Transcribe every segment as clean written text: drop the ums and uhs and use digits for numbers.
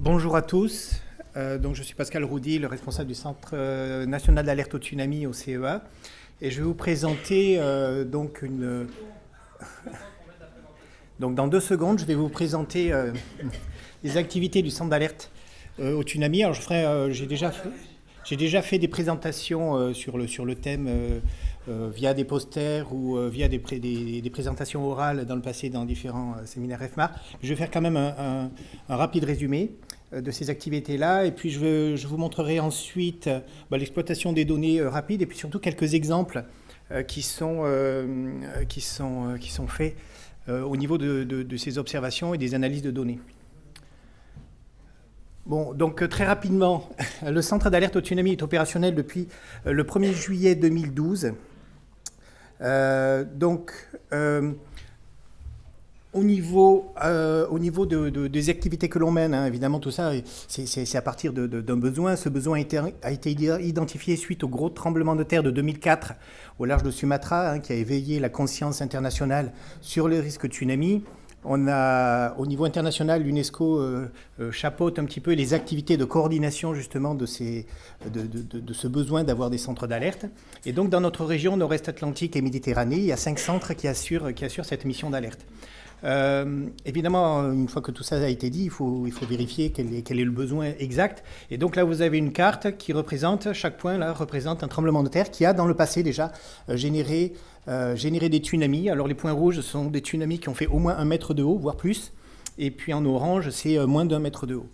Bonjour à tous. Donc je suis Pascal Roudy, le responsable du Centre national d'alerte au tsunami au CEA. Et je vais vous présenter Donc dans 2 secondes, je vais vous présenter les activités du Centre d'alerte au tsunami. Alors j'ai déjà fait des présentations sur le thème via des posters ou via des présentations orales dans le passé dans différents séminaires FMAR. Je vais faire quand même un rapide résumé de ces activités-là, et puis je vous montrerai ensuite l'exploitation des données rapides, et puis surtout quelques exemples qui sont faits au niveau de ces observations et des analyses de données. Bon, donc très rapidement, le centre d'alerte au tsunami est opérationnel depuis le 1er juillet 2012. Au niveau des activités que l'on mène, évidemment tout ça, c'est à partir d'un besoin. Ce besoin a été identifié suite au gros tremblement de terre de 2004 au large de Sumatra, qui a éveillé la conscience internationale sur les risques de tsunami. On a, au niveau international, l'UNESCO chapeaute un petit peu les activités de coordination justement de ce besoin d'avoir des centres d'alerte. Et donc dans notre région Nord-Est Atlantique et Méditerranée, il y a 5 centres qui assurent cette mission d'alerte. Évidemment, une fois que tout ça a été dit, il faut vérifier quel est le besoin exact. Et donc là, vous avez une carte qui représente, chaque point là représente un tremblement de terre qui a dans le passé déjà généré des tsunamis. Alors les points rouges sont des tsunamis qui ont fait au moins 1 mètre de haut, voire plus. Et puis en orange, c'est moins d'1 mètre de haut.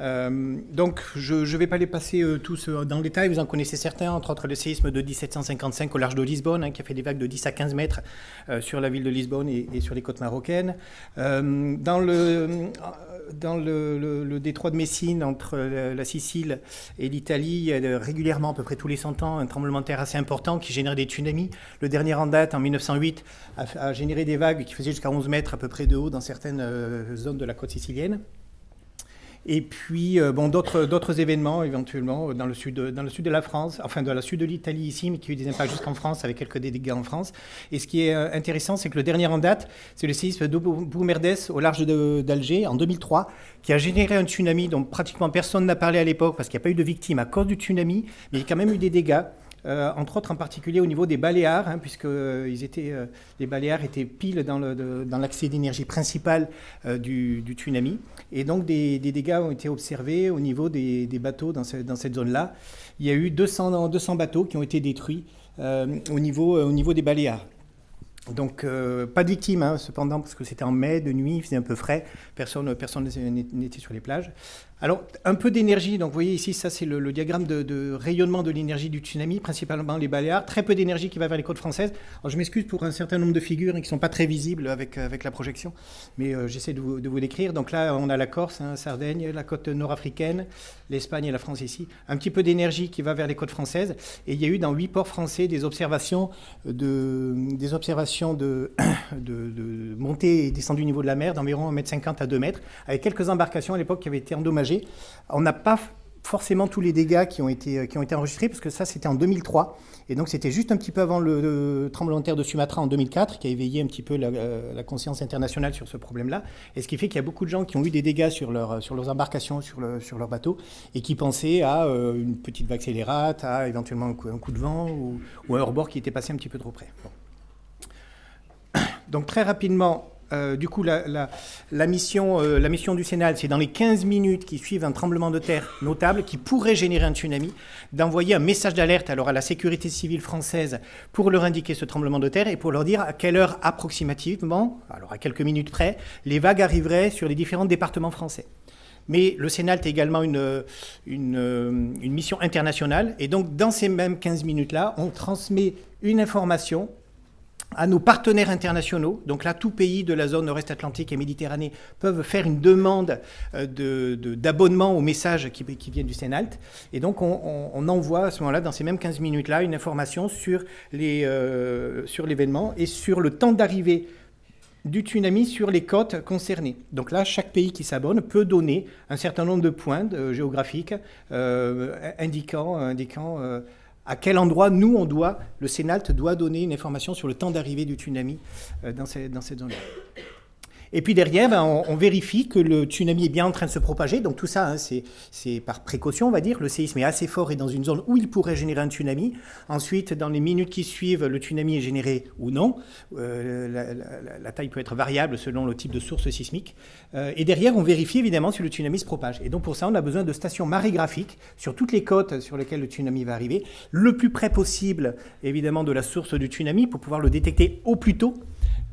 Donc je ne vais pas les passer tous dans le détail, vous en connaissez certains, entre autres le séisme de 1755 au large de Lisbonne, qui a fait des vagues de 10 à 15 mètres sur la ville de Lisbonne et sur les côtes marocaines. Dans le détroit de Messine, entre la Sicile et l'Italie, il y a régulièrement, à peu près tous les 100 ans, un tremblement de terre assez important qui génère des tsunamis. Le dernier en date, en 1908, a généré des vagues qui faisaient jusqu'à 11 mètres à peu près de haut dans certaines zones de la côte sicilienne. Et puis d'autres événements éventuellement dans le sud de la France, enfin dans le sud de l'Italie ici, mais qui ont eu des impacts jusqu'en France avec quelques dégâts en France. Et ce qui est intéressant, c'est que le dernier en date, c'est le séisme de Boumerdès au large d'Alger en 2003, qui a généré un tsunami dont pratiquement personne n'a parlé à l'époque parce qu'il n'y a pas eu de victimes à cause du tsunami, mais il y a quand même eu des dégâts. Entre autres en particulier au niveau des Baléares, puisque les Baléares étaient pile dans l'accès d'énergie principal du tsunami. Et donc des dégâts ont été observés au niveau des bateaux dans cette zone-là. Il y a eu 200 bateaux qui ont été détruits au niveau des Baléares. Donc pas de victimes, cependant, parce que c'était en mai, de nuit, il faisait un peu frais, personne n'était sur les plages. Alors, un peu d'énergie, donc vous voyez ici, ça c'est le diagramme de rayonnement de l'énergie du tsunami, principalement les Baléares, très peu d'énergie qui va vers les côtes françaises. Alors je m'excuse pour un certain nombre de figures qui ne sont pas très visibles avec la projection, mais j'essaie de vous décrire. Donc là, on a la Corse, Sardaigne, la côte nord-africaine, l'Espagne et la France ici. Un petit peu d'énergie qui va vers les côtes françaises, et il y a eu dans 8 ports français des observations de montée et descente du niveau de la mer d'environ 1,50 m à 2 mètres, avec quelques embarcations à l'époque qui avaient été endommagées. On n'a pas forcément tous les dégâts qui ont été enregistrés, parce que ça c'était en 2003, et donc c'était juste un petit peu avant le tremblement de terre de Sumatra en 2004, qui a éveillé un petit peu la conscience internationale sur ce problème-là, et ce qui fait qu'il y a beaucoup de gens qui ont eu des dégâts sur leurs embarcations, sur leurs bateaux, et qui pensaient à une petite vague scélérate, à éventuellement un coup de vent, ou un hors-bord qui était passé un petit peu trop près. Bon. Donc très rapidement, du coup, la mission du Sénat, c'est dans les 15 minutes qui suivent un tremblement de terre notable qui pourrait générer un tsunami, d'envoyer un message d'alerte à la sécurité civile française pour leur indiquer ce tremblement de terre et pour leur dire à quelle heure approximativement, alors à quelques minutes près, les vagues arriveraient sur les différents départements français. Mais le Sénat est également une mission internationale, et donc dans ces mêmes 15 minutes-là, on transmet une information à nos partenaires internationaux. Donc là, tout pays de la zone Nord-Est Atlantique et Méditerranée peuvent faire une demande d'abonnement aux messages qui viennent du CNALT. Et donc, on envoie à ce moment-là, dans ces mêmes 15 minutes-là, une information sur l'événement et sur le temps d'arrivée du tsunami sur les côtes concernées. Donc là, chaque pays qui s'abonne peut donner un certain nombre de points géographiques indiquant à quel endroit le CNALT doit donner une information sur le temps d'arrivée du tsunami dans cette zone-là. Et puis derrière, on vérifie que le tsunami est bien en train de se propager. Donc tout ça, hein, c'est par précaution, on va dire. Le séisme est assez fort et dans une zone où il pourrait générer un tsunami. Ensuite, dans les minutes qui suivent, le tsunami est généré ou non. La taille peut être variable selon le type de source sismique. Et derrière, on vérifie évidemment si le tsunami se propage. Et donc pour ça, on a besoin de stations marégraphiques sur toutes les côtes sur lesquelles le tsunami va arriver, le plus près possible, évidemment, de la source du tsunami pour pouvoir le détecter au plus tôt.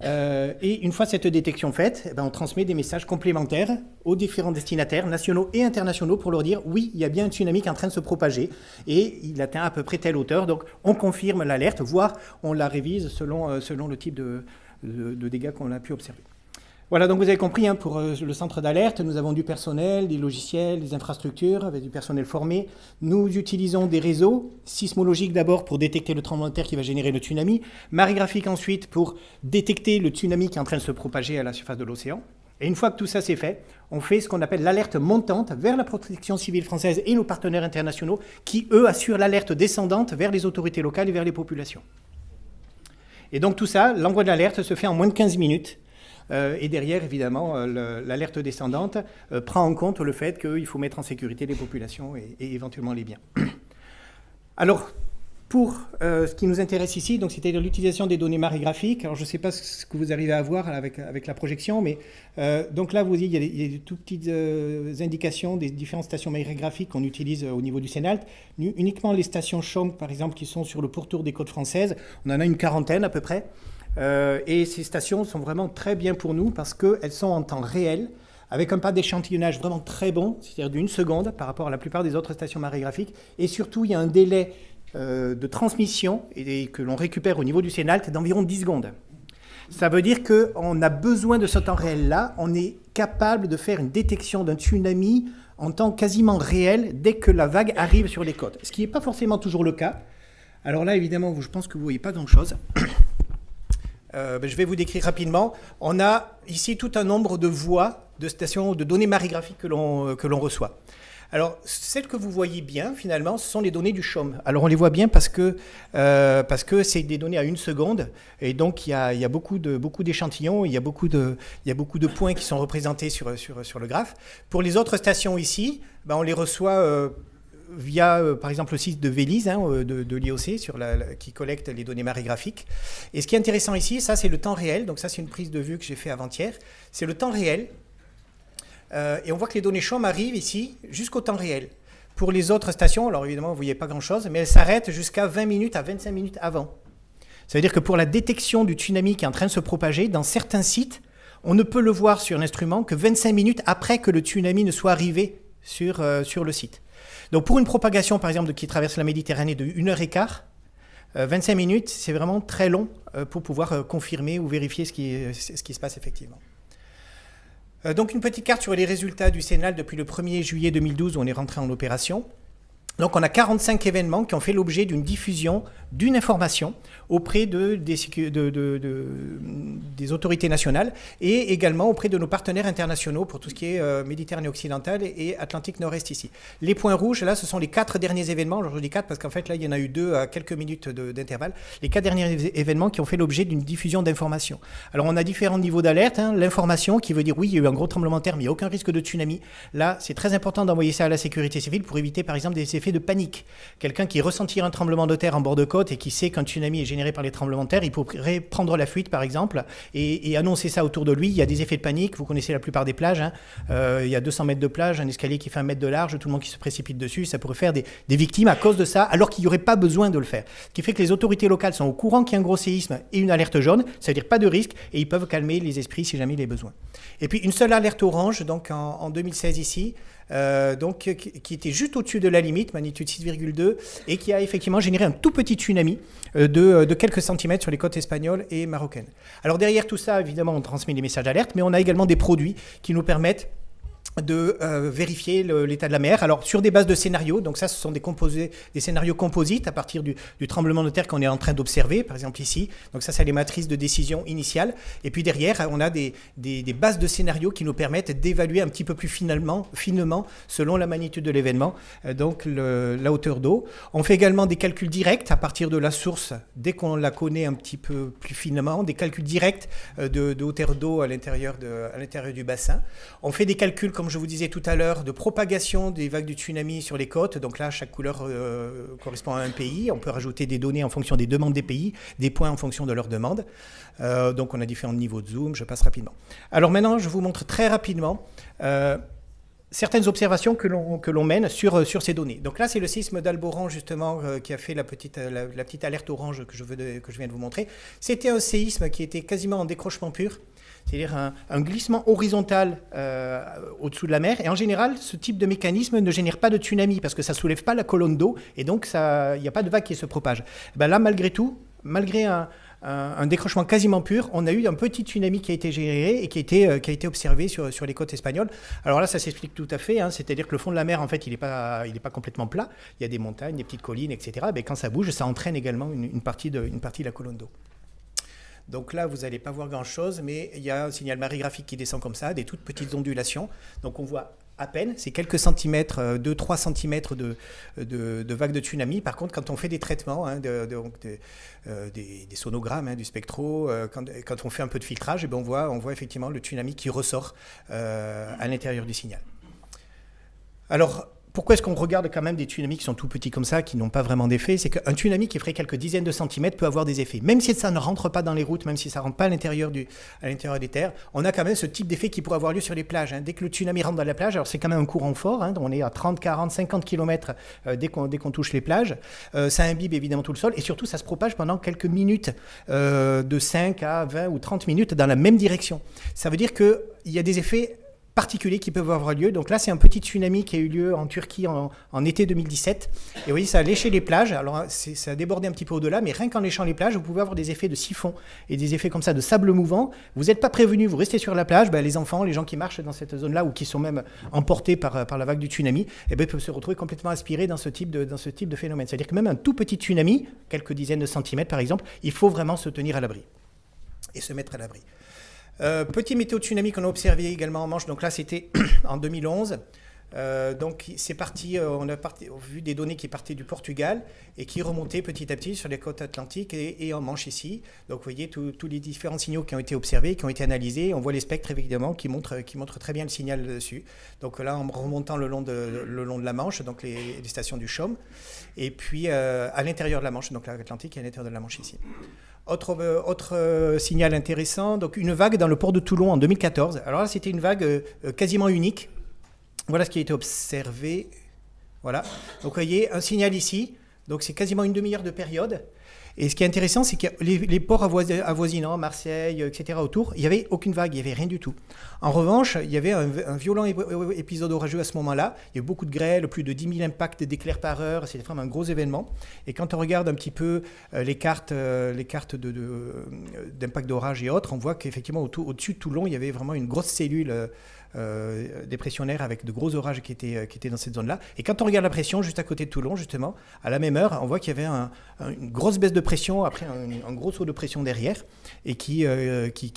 Et une fois cette détection faite, on transmet des messages complémentaires aux différents destinataires nationaux et internationaux pour leur dire oui, il y a bien un tsunami qui est en train de se propager et il atteint à peu près telle hauteur. Donc on confirme l'alerte, voire on la révise selon le type de dégâts qu'on a pu observer. Voilà, donc vous avez compris, hein, pour le centre d'alerte, nous avons du personnel, des logiciels, des infrastructures, avec du personnel formé. Nous utilisons des réseaux sismologiques d'abord pour détecter le tremblement de terre qui va générer le tsunami, marégraphiques ensuite pour détecter le tsunami qui est en train de se propager à la surface de l'océan. Et une fois que tout ça c'est fait, on fait ce qu'on appelle l'alerte montante vers la protection civile française et nos partenaires internationaux qui, eux, assurent l'alerte descendante vers les autorités locales et vers les populations. Et donc tout ça, l'envoi de l'alerte se fait en moins de 15 minutes. Et derrière, évidemment, l'alerte descendante prend en compte le fait qu'il faut mettre en sécurité les populations et éventuellement les biens. Alors, pour ce qui nous intéresse ici, donc c'était l'utilisation des données marégraphiques. Alors, je ne sais pas ce que vous arrivez à voir avec la projection, mais donc là, vous voyez, il y a des toutes petites indications des différentes stations marégraphiques qu'on utilise au niveau du CNALT. Uniquement les stations CHOM, par exemple, qui sont sur le pourtour des côtes françaises, on en a une quarantaine à peu près. Et ces stations sont vraiment très bien pour nous parce qu'elles sont en temps réel, avec un pas d'échantillonnage vraiment très bon, c'est-à-dire d'1 seconde par rapport à la plupart des autres stations marégraphiques. Et surtout, il y a un délai de transmission et que l'on récupère au niveau du CNALT d'environ 10 secondes. Ça veut dire qu'on a besoin de ce temps réel-là. On est capable de faire une détection d'un tsunami en temps quasiment réel dès que la vague arrive sur les côtes, ce qui n'est pas forcément toujours le cas. Alors là, évidemment, je pense que vous ne voyez pas grand-chose. Je vais vous décrire rapidement. On a ici tout un nombre de voies, de stations, de données marégraphiques que l'on reçoit. Alors, celles que vous voyez bien, finalement, ce sont les données du CHOM. Alors, on les voit bien parce que c'est des données à 1 seconde. Et donc, il y a beaucoup d'échantillons, il y a beaucoup de points qui sont représentés sur le graphe. Pour les autres stations ici, on les reçoit via, par exemple, le site de Véliz, hein, de l'IOC, qui collecte les données marégraphiques. Et ce qui est intéressant ici, ça, c'est le temps réel. Donc ça, c'est une prise de vue que j'ai fait avant-hier. C'est le temps réel. Et on voit que les données CHOM arrivent ici jusqu'au temps réel. Pour les autres stations, alors évidemment, vous ne voyez pas grand-chose, mais elles s'arrêtent jusqu'à 20 minutes à 25 minutes avant. Ça veut dire que pour la détection du tsunami qui est en train de se propager, dans certains sites, on ne peut le voir sur l'instrument que 25 minutes après que le tsunami ne soit arrivé sur le site. Donc pour une propagation, par exemple, qui traverse la Méditerranée de 1h15, 25 minutes, c'est vraiment très long pour pouvoir confirmer ou vérifier ce qui se passe effectivement. Donc une petite carte sur les résultats du CNALT depuis le 1er juillet 2012 où on est rentré en opération. Donc on a 45 événements qui ont fait l'objet d'une diffusion d'une information auprès des autorités nationales et également auprès de nos partenaires internationaux pour tout ce qui est Méditerranée occidentale et Atlantique Nord-Est ici. Les points rouges, là, ce sont les 4 derniers événements. Alors je dis 4 parce qu'en fait, là, il y en a eu 2 à quelques minutes d'intervalle. Les 4 derniers événements qui ont fait l'objet d'une diffusion d'informations. Alors on a différents niveaux d'alerte. Hein. L'information qui veut dire oui, il y a eu un gros tremblement de terre, mais il n'y a aucun risque de tsunami. Là, c'est très important d'envoyer ça à la sécurité civile pour éviter par exemple des effets de panique. Quelqu'un qui ressentirait un tremblement de terre en bord de côte et qui sait qu'un tsunami est généré par les tremblements de terre, il pourrait prendre la fuite par exemple et annoncer ça autour de lui. Il y a des effets de panique, vous connaissez la plupart des plages, hein. Il y a 200 mètres de plage, un escalier qui fait 1 mètre de large, tout le monde qui se précipite dessus, ça pourrait faire des victimes à cause de ça, alors qu'il n'y aurait pas besoin de le faire. Ce qui fait que les autorités locales sont au courant qu'il y a un gros séisme et une alerte jaune, ça veut dire pas de risque et ils peuvent calmer les esprits si jamais il est besoin. Et puis une seule alerte orange, donc en 2016 ici, qui était juste au-dessus de la limite, magnitude 6,2, et qui a effectivement généré un tout petit tsunami de quelques centimètres sur les côtes espagnoles et marocaines. Alors derrière tout ça, évidemment, on transmet des messages d'alerte, mais on a également des produits qui nous permettent de vérifier l'état de la mer. Alors, sur des bases de scénarios, donc ça, ce sont des scénarios composites à partir du tremblement de terre qu'on est en train d'observer, par exemple ici. Donc ça, c'est les matrices de décision initiale. Et puis derrière, on a des bases de scénarios qui nous permettent d'évaluer un petit peu plus finement, selon la magnitude de l'événement, donc la hauteur d'eau. On fait également des calculs directs à partir de la source, dès qu'on la connaît un petit peu plus finement, des calculs directs de hauteur d'eau à l'intérieur du bassin. On fait des calculs, comme je vous disais tout à l'heure, de propagation des vagues du tsunami sur les côtes. Donc là, chaque couleur correspond à un pays. On peut rajouter des données en fonction des demandes des pays, des points en fonction de leurs demandes. Donc on a différents niveaux de zoom. Je passe rapidement. Alors maintenant, je vous montre très rapidement certaines observations que l'on mène sur ces données. Donc là, c'est le séisme d'Alboran, justement, qui a fait la petite alerte orange que je viens de vous montrer. C'était un séisme qui était quasiment en décrochement pur. C'est-à-dire un glissement horizontal au-dessous de la mer. Et en général, ce type de mécanisme ne génère pas de tsunami parce que ça ne soulève pas la colonne d'eau et donc il n'y a pas de vague qui se propage. Ben là, malgré tout, malgré un décrochement quasiment pur, on a eu un petit tsunami qui a été généré et qui a été observé sur les côtes espagnoles. Alors là, ça s'explique tout à fait. C'est-à-dire que le fond de la mer, en fait, il n'est pas complètement plat. Il y a des montagnes, des petites collines, etc. Ben, quand ça bouge, ça entraîne également une partie de la colonne d'eau. Donc là, vous n'allez pas voir grand-chose, mais il y a un signal marégraphique qui descend comme ça, des toutes petites ondulations. Donc on voit à peine, c'est quelques centimètres, 2-3 centimètres de vagues de tsunami. Par contre, quand on fait des traitements, des sonogrammes, du spectro, quand on fait un peu de filtrage, eh bien on voit effectivement le tsunami qui ressort à l'intérieur du signal. Alors, pourquoi est-ce qu'on regarde quand même des tsunamis qui sont tout petits comme ça, qui n'ont pas vraiment d'effet? C'est qu'un tsunami qui ferait quelques dizaines de centimètres peut avoir des effets. Même si ça ne rentre pas dans les routes, même si ça ne rentre pas à l'intérieur des terres, on a quand même ce type d'effet qui pourrait avoir lieu sur les plages. Dès que le tsunami rentre dans la plage, alors c'est quand même un courant fort, on est à 30, 40, 50 km dès qu'on touche les plages. Ça imbibe évidemment tout le sol et surtout ça se propage pendant quelques minutes, de 5 à 20 ou 30 minutes dans la même direction. Ça veut dire qu'il y a des effets particuliers qui peuvent avoir lieu. Donc là, c'est un petit tsunami qui a eu lieu en Turquie en été 2017. Et vous voyez, ça a léché les plages. Alors, ça a débordé un petit peu au-delà, mais rien qu'en léchant les plages, vous pouvez avoir des effets de siphon et des effets comme ça de sable mouvant. Vous n'êtes pas prévenus, vous restez sur la plage. Les enfants, les gens qui marchent dans cette zone-là ou qui sont même emportés par la vague du tsunami, peuvent se retrouver complètement aspirés dans ce type de phénomène. C'est-à-dire que même un tout petit tsunami, quelques dizaines de centimètres par exemple, il faut vraiment se tenir à l'abri et se mettre à l'abri. Petit météo tsunami qu'on a observé également en Manche, donc là c'était en 2011. Donc c'est parti, on a vu des données qui partaient du Portugal et qui remontaient petit à petit sur les côtes atlantiques et en Manche ici. Donc vous voyez tous les différents signaux qui ont été observés, qui ont été analysés. On voit les spectres évidemment qui montrent très bien le signal dessus. Donc là en remontant le long de la Manche, donc les stations du Chaume, et puis à l'intérieur de la Manche, donc l'Atlantique et à l'intérieur de la Manche ici. Autre signal intéressant, donc une vague dans le port de Toulon en 2014. Alors là, c'était une vague quasiment unique. Voilà ce qui a été observé. Voilà. Donc vous voyez, un signal ici. Donc c'est quasiment une demi-heure de période. Et ce qui est intéressant, c'est que les ports avoisinants, Marseille, etc. autour, il n'y avait aucune vague, il n'y avait rien du tout. En revanche, il y avait un violent épisode orageux à ce moment-là. Il y a eu beaucoup de grêle, plus de 10 000 impacts d'éclairs par heure. C'était vraiment un gros événement. Et quand on regarde un petit peu les cartes d'impact d'orage et autres, on voit qu'effectivement, au-dessus de Toulon, il y avait vraiment une grosse cellule dépressionnaire avec de gros orages qui étaient dans cette zone-là. Et quand on regarde la pression juste à côté de Toulon, justement, à la même heure, on voit qu'il y avait une grosse baisse de pression, après un gros saut de pression derrière, et qui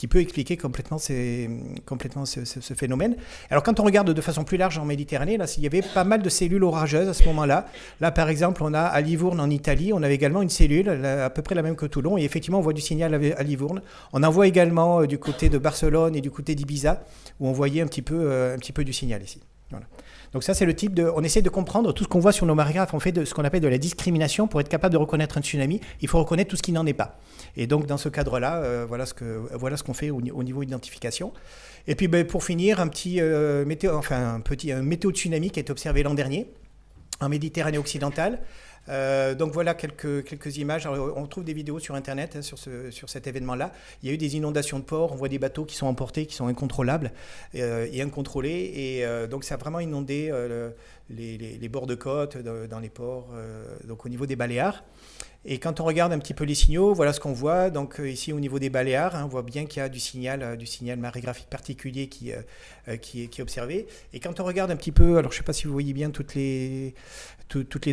peut expliquer complètement ce phénomène. Alors quand on regarde de façon plus large en Méditerranée, là, il y avait pas mal de cellules orageuses à ce moment-là. Là, par exemple, on a à Livourne en Italie, on avait également une cellule à peu près la même que Toulon, et effectivement, on voit du signal à Livourne. On en voit également du côté de Barcelone et du côté d'Ibiza, où on voyait un petit peu du signal ici. Voilà. Donc ça, c'est le type on essaie de comprendre tout ce qu'on voit sur nos marégraphes. On fait ce qu'on appelle de la discrimination. Pour être capable de reconnaître un tsunami, il faut reconnaître tout ce qui n'en est pas. Et donc, dans ce cadre-là, voilà ce qu'on fait au niveau identification. Et puis, pour finir, un météo tsunami qui a été observé l'an dernier en Méditerranée occidentale. Donc voilà quelques images. Alors, on trouve des vidéos sur Internet hein, sur cet événement-là. Il y a eu des inondations de ports, on voit des bateaux qui sont emportés, qui sont incontrôlables et incontrôlés. Et donc ça a vraiment inondé les bords de côte dans les ports, donc au niveau des Baléares. Et quand on regarde un petit peu les signaux, voilà ce qu'on voit. Donc ici au niveau des Baléares, hein, on voit bien qu'il y a du signal marégraphique particulier qui est observé. Et quand on regarde un petit peu, alors je ne sais pas si vous voyez bien toutes les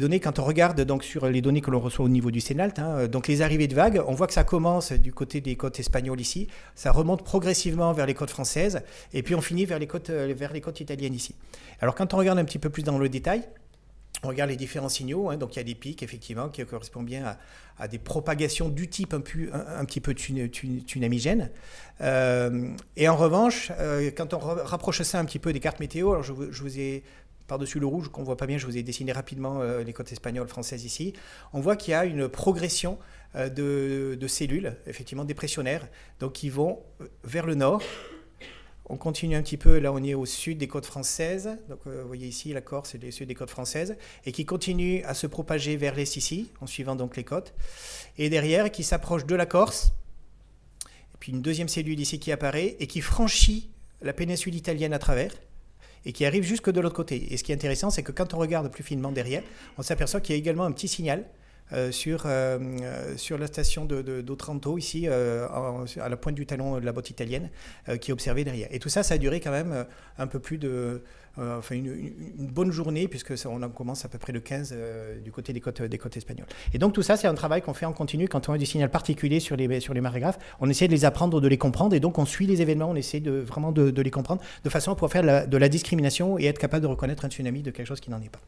données, quand on regarde donc sur les données que l'on reçoit au niveau du CNALT, hein, donc les arrivées de vagues, on voit que ça commence du côté des côtes espagnoles ici, ça remonte progressivement vers les côtes françaises, et puis on finit vers les côtes italiennes ici. Alors quand on regarde un petit peu plus dans le détail, on regarde les différents signaux, hein, donc il y a des pics effectivement qui correspondent bien à des propagations du type un petit peu tsunamigène. Et en revanche, quand on rapproche ça un petit peu des cartes météo, alors je vous ai, par-dessus le rouge qu'on ne voit pas bien, je vous ai dessiné rapidement les côtes espagnoles, françaises ici, on voit qu'il y a une progression de cellules, effectivement dépressionnaires, donc qui vont vers le nord. On continue un petit peu, là on est au sud des côtes françaises, donc vous voyez ici la Corse et le sud des côtes françaises, et qui continue à se propager vers l'est ici, en suivant donc les côtes, et derrière qui s'approche de la Corse, et puis une deuxième cellule ici qui apparaît, et qui franchit la péninsule italienne à travers, et qui arrive jusque de l'autre côté. Et ce qui est intéressant, c'est que quand on regarde plus finement derrière, on s'aperçoit qu'il y a également un petit signal sur la station d'Otranto, ici, à la pointe du talon de la botte italienne, qui est observée derrière. Et tout ça, ça a duré quand même un peu plus de... une bonne journée, puisque on commence à peu près le 15 du côté des côtes espagnoles. Et donc tout ça, c'est un travail qu'on fait en continu quand on a des signaux particuliers sur les marégraphes. On essaie de les apprendre, de les comprendre, et donc on suit les événements, on essaie vraiment de les comprendre, de façon à pouvoir faire de la discrimination et être capable de reconnaître un tsunami de quelque chose qui n'en est pas.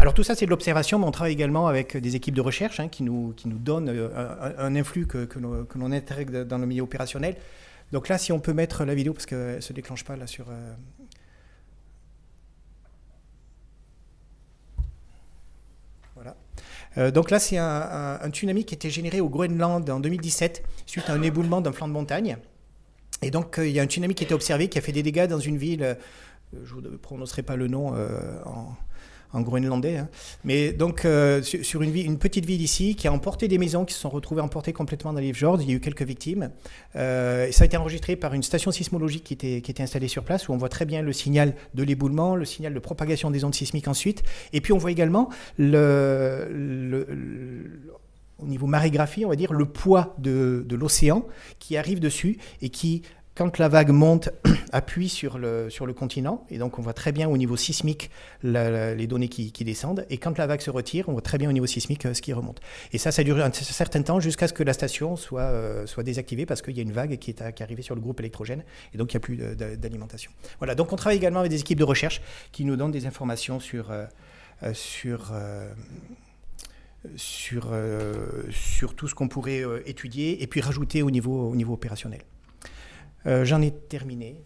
Alors tout ça c'est de l'observation, mais on travaille également avec des équipes de recherche qui nous donnent un influx que l'on intègre dans le milieu opérationnel. Donc là, si on peut mettre la vidéo, parce qu'elle ne se déclenche pas là sur... Voilà. Donc là, c'est un tsunami qui a été généré au Groenland en 2017 suite à un éboulement d'un flanc de montagne. Et donc il y a un tsunami qui a été observé, qui a fait des dégâts dans une ville, je ne prononcerai pas le nom en groenlandais, hein. Mais donc sur une petite ville ici qui a emporté des maisons qui se sont retrouvées emportées complètement dans les fjords. Il y a eu quelques victimes. Et ça a été enregistré par une station sismologique qui était installée sur place, où on voit très bien le signal de l'éboulement, le signal de propagation des ondes sismiques ensuite. Et puis on voit également au niveau marégraphie, on va dire, le poids de l'océan qui arrive dessus et qui, quand la vague monte, appuie sur le continent, et donc on voit très bien au niveau sismique les données qui descendent, et quand la vague se retire, on voit très bien au niveau sismique ce qui remonte. Et ça dure un certain temps jusqu'à ce que la station soit désactivée, parce qu'il y a une vague qui est arrivée sur le groupe électrogène, et donc il n'y a plus d'alimentation. Voilà, donc on travaille également avec des équipes de recherche qui nous donnent des informations sur tout ce qu'on pourrait étudier, et puis rajouter au niveau opérationnel. J'en ai terminé.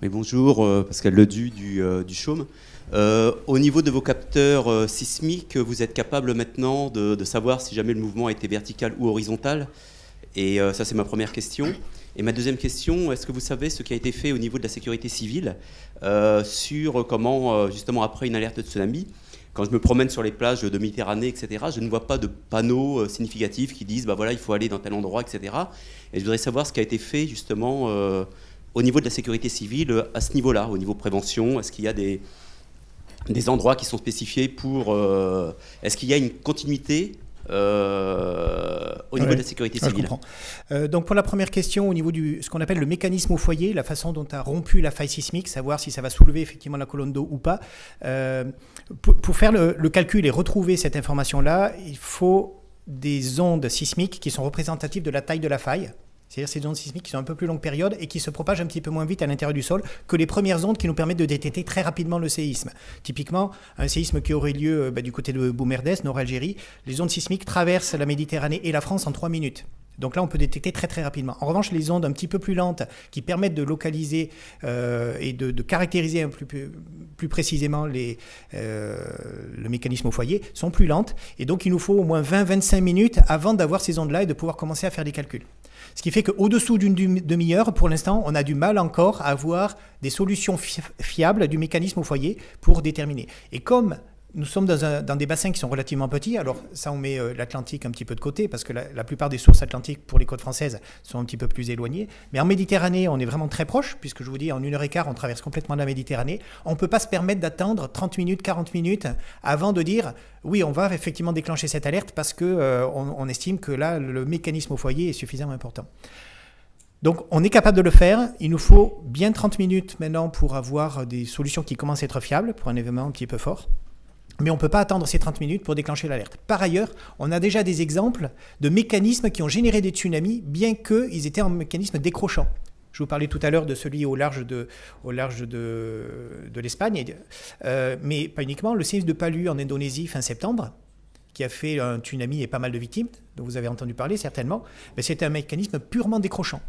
Oui, bonjour, Pascal Ledu du Chaume. Au niveau de vos capteurs sismiques, vous êtes capable maintenant de savoir si jamais le mouvement a été vertical ou horizontal. Et ça, c'est ma première question. Et ma deuxième question, est-ce que vous savez ce qui a été fait au niveau de la sécurité civile sur comment, justement, après une alerte de tsunami, quand je me promène sur les plages de Méditerranée, etc., je ne vois pas de panneaux significatifs qui disent, bah voilà, il faut aller dans tel endroit, etc. Et je voudrais savoir ce qui a été fait, justement, au niveau de la sécurité civile, à ce niveau-là, au niveau prévention. Est-ce qu'il y a des endroits qui sont spécifiés pour... est-ce qu'il y a une continuité au niveau de la sécurité civile? Je comprends. Donc pour la première question, au niveau ce qu'on appelle le mécanisme au foyer, la façon dont a rompu la faille sismique, savoir si ça va soulever effectivement la colonne d'eau ou pas, pour faire le calcul et retrouver cette information-là, il faut des ondes sismiques qui sont représentatives de la taille de la faille. C'est-à-dire ces ondes sismiques qui sont un peu plus longue période et qui se propagent un petit peu moins vite à l'intérieur du sol que les premières ondes qui nous permettent de détecter très rapidement le séisme. Typiquement, un séisme qui aurait lieu du côté de Boumerdès, nord-Algérie, les ondes sismiques traversent la Méditerranée et la France en 3 minutes. Donc là, on peut détecter très très rapidement. En revanche, les ondes un petit peu plus lentes qui permettent de localiser et de caractériser plus précisément le mécanisme au foyer sont plus lentes. Et donc, il nous faut au moins 20-25 minutes avant d'avoir ces ondes-là et de pouvoir commencer à faire des calculs. Ce qui fait qu'au-dessous d'une demi-heure, pour l'instant, on a du mal encore à avoir des solutions fiables du mécanisme au foyer pour déterminer. Et comme nous sommes dans des bassins qui sont relativement petits, alors ça on met l'Atlantique un petit peu de côté parce que la plupart des sources atlantiques pour les côtes françaises sont un petit peu plus éloignées, mais en Méditerranée on est vraiment très proche, puisque je vous dis en 1h15 on traverse complètement la Méditerranée. On ne peut pas se permettre d'attendre 30 minutes, 40 minutes avant de dire oui on va effectivement déclencher cette alerte parce qu'on estime que là le mécanisme au foyer est suffisamment important. Donc on est capable de le faire, il nous faut bien 30 minutes maintenant pour avoir des solutions qui commencent à être fiables pour un événement un petit peu fort. Mais on ne peut pas attendre ces 30 minutes pour déclencher l'alerte. Par ailleurs, on a déjà des exemples de mécanismes qui ont généré des tsunamis, bien qu'ils étaient en mécanisme décrochant. Je vous parlais tout à l'heure de celui au large de l'Espagne, mais pas uniquement. Le séisme de Palu en Indonésie fin septembre, qui a fait un tsunami et pas mal de victimes, dont vous avez entendu parler certainement, mais c'était un mécanisme purement décrochant.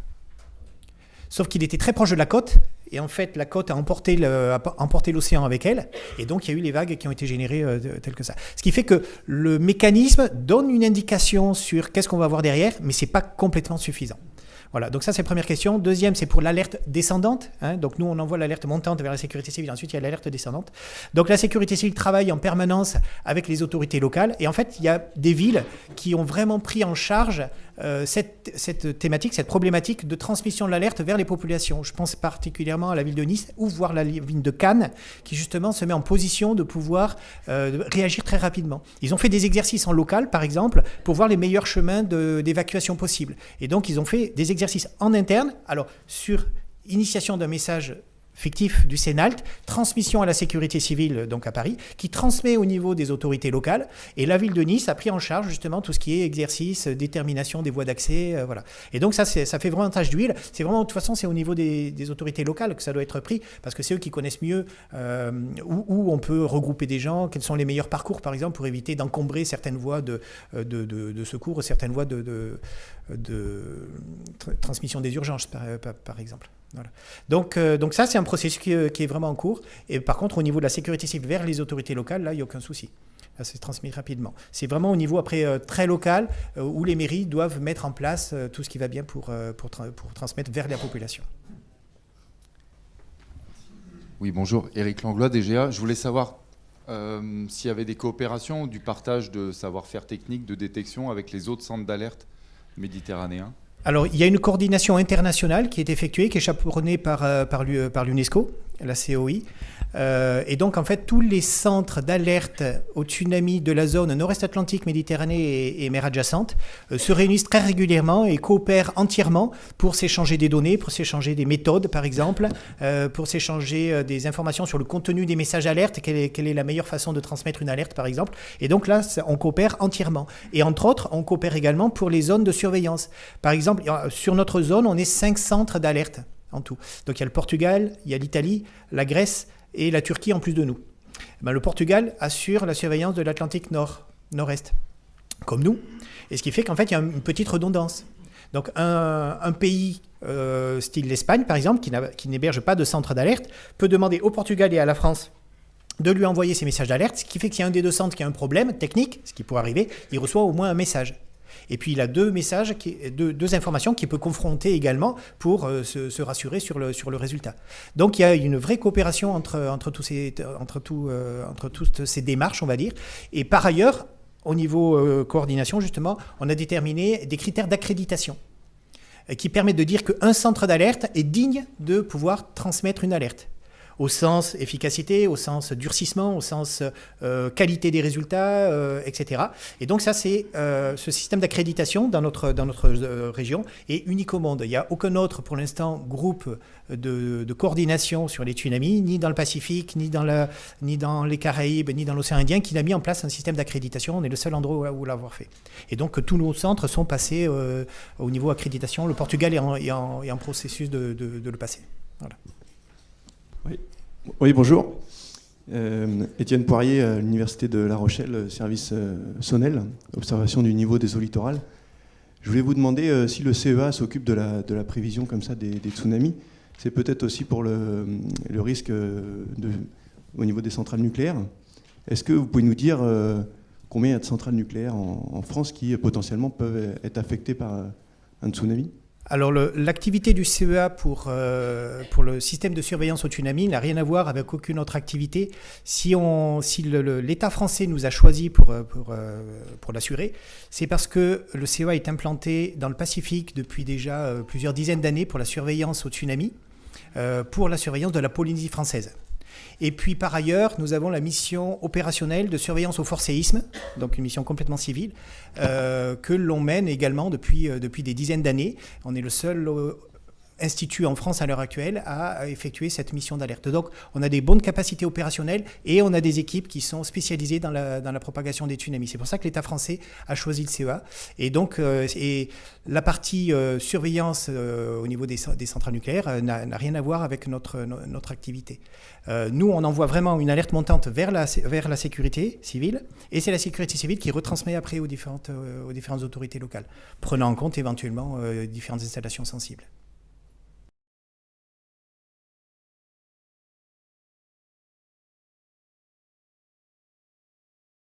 Sauf qu'il était très proche de la côte, et en fait, la côte a emporté l'océan avec elle, et donc il y a eu les vagues qui ont été générées telles que ça. Ce qui fait que le mécanisme donne une indication sur qu'est-ce qu'on va voir derrière, mais ce n'est pas complètement suffisant. Voilà, donc ça c'est la première question. Deuxième, c'est pour l'alerte descendante. Donc nous, on envoie l'alerte montante vers la sécurité civile. Ensuite, il y a l'alerte descendante. Donc la sécurité civile travaille en permanence avec les autorités locales. Et en fait, il y a des villes qui ont vraiment pris en charge cette thématique, cette problématique de transmission de l'alerte vers les populations. Je pense particulièrement à la ville de Nice ou voire la ville de Cannes, qui justement se met en position de pouvoir réagir très rapidement. Ils ont fait des exercices en local, par exemple, pour voir les meilleurs chemins d'évacuation possibles. Et donc, ils ont fait des exercices en interne, alors sur initiation d'un message fictif du CNALT, transmission à la sécurité civile, donc à Paris, qui transmet au niveau des autorités locales. Et la ville de Nice a pris en charge justement tout ce qui est exercice, détermination des voies d'accès, voilà. Et donc ça fait vraiment tache d'huile. C'est vraiment, de toute façon, c'est au niveau des autorités locales que ça doit être pris, parce que c'est eux qui connaissent mieux où on peut regrouper des gens, quels sont les meilleurs parcours, par exemple, pour éviter d'encombrer certaines voies de secours, certaines voies de transmission des urgences, par exemple. Voilà. Donc ça, c'est un processus qui est vraiment en cours. Et par contre, au niveau de la sécurité civile vers les autorités locales, là, il n'y a aucun souci. Là, c'est transmis rapidement. C'est vraiment au niveau après très local où les mairies doivent mettre en place tout ce qui va bien pour transmettre vers la population. Oui, bonjour. Éric Langlois, DGA. Je voulais savoir s'il y avait des coopérations ou du partage de savoir-faire technique de détection avec les autres centres d'alerte méditerranéens. Alors, il y a une coordination internationale qui est effectuée, qui est chaperonnée par l'UNESCO, la COI. Et donc, en fait, tous les centres d'alerte au tsunami de la zone nord-est Atlantique, Méditerranée et mer adjacente se réunissent très régulièrement et coopèrent entièrement pour s'échanger des données, pour s'échanger des méthodes, par exemple, pour s'échanger des informations sur le contenu des messages alertes, quelle est la meilleure façon de transmettre une alerte, par exemple. Et donc là, on coopère entièrement. Et entre autres, on coopère également pour les zones de surveillance. Par exemple, sur notre zone, on est 5 centres d'alerte en tout. Donc il y a le Portugal, il y a l'Italie, la Grèce et la Turquie en plus de nous. Le Portugal assure la surveillance de l'Atlantique nord-est, comme nous. Et ce qui fait qu'en fait, il y a une petite redondance. Donc un pays style l'Espagne, par exemple, qui n'héberge pas de centre d'alerte, peut demander au Portugal et à la France de lui envoyer ces messages d'alerte, ce qui fait qu'il y a un des deux centres qui a un problème technique, ce qui pourrait arriver, il reçoit au moins un message. Et puis il a deux informations qu'il peut confronter également pour se rassurer sur le résultat. Donc il y a une vraie coopération entre toutes ces démarches, on va dire. Et par ailleurs, au niveau coordination, justement, on a déterminé des critères d'accréditation qui permettent de dire qu'un centre d'alerte est digne de pouvoir transmettre une alerte. Au sens efficacité, au sens durcissement, au sens qualité des résultats, etc. Et donc ça, c'est ce système d'accréditation dans notre région est unique au monde. Il n'y a aucun autre, pour l'instant, groupe de coordination sur les tsunamis, ni dans le Pacifique, ni dans les Caraïbes, ni dans l'océan Indien, qui n'a mis en place un système d'accréditation. On est le seul endroit où l'avoir fait. Et donc tous nos centres sont passés au niveau accréditation. Le Portugal est en processus de le passer. Voilà. Oui, bonjour. Étienne Poirier, à l'Université de La Rochelle, service SONEL, observation du niveau des eaux littorales. Je voulais vous demander si le CEA s'occupe de la prévision comme ça des tsunamis. C'est peut-être aussi pour le risque au niveau des centrales nucléaires. Est-ce que vous pouvez nous dire combien il y a de centrales nucléaires en France qui potentiellement peuvent être affectées par un tsunami ? Alors l'activité du CEA pour le système de surveillance au tsunami n'a rien à voir avec aucune autre activité. Si l'État français nous a choisi pour l'assurer, c'est parce que le CEA est implanté dans le Pacifique depuis déjà plusieurs dizaines d'années pour la surveillance au tsunami, pour la surveillance de la Polynésie française. Et puis par ailleurs, nous avons la mission opérationnelle de surveillance au fort séisme, donc une mission complètement civile, que l'on mène également depuis des dizaines d'années. On est le seul institut en France à l'heure actuelle à effectuer cette mission d'alerte. Donc on a des bonnes capacités opérationnelles et on a des équipes qui sont spécialisées dans la propagation des tsunamis. C'est pour ça que l'État français a choisi le CEA. Et donc la partie surveillance au niveau des centrales nucléaires n'a rien à voir avec notre activité. Nous, on envoie vraiment une alerte montante vers la sécurité civile, et c'est la sécurité civile qui retransmet après aux différentes autorités locales, prenant en compte éventuellement différentes installations sensibles.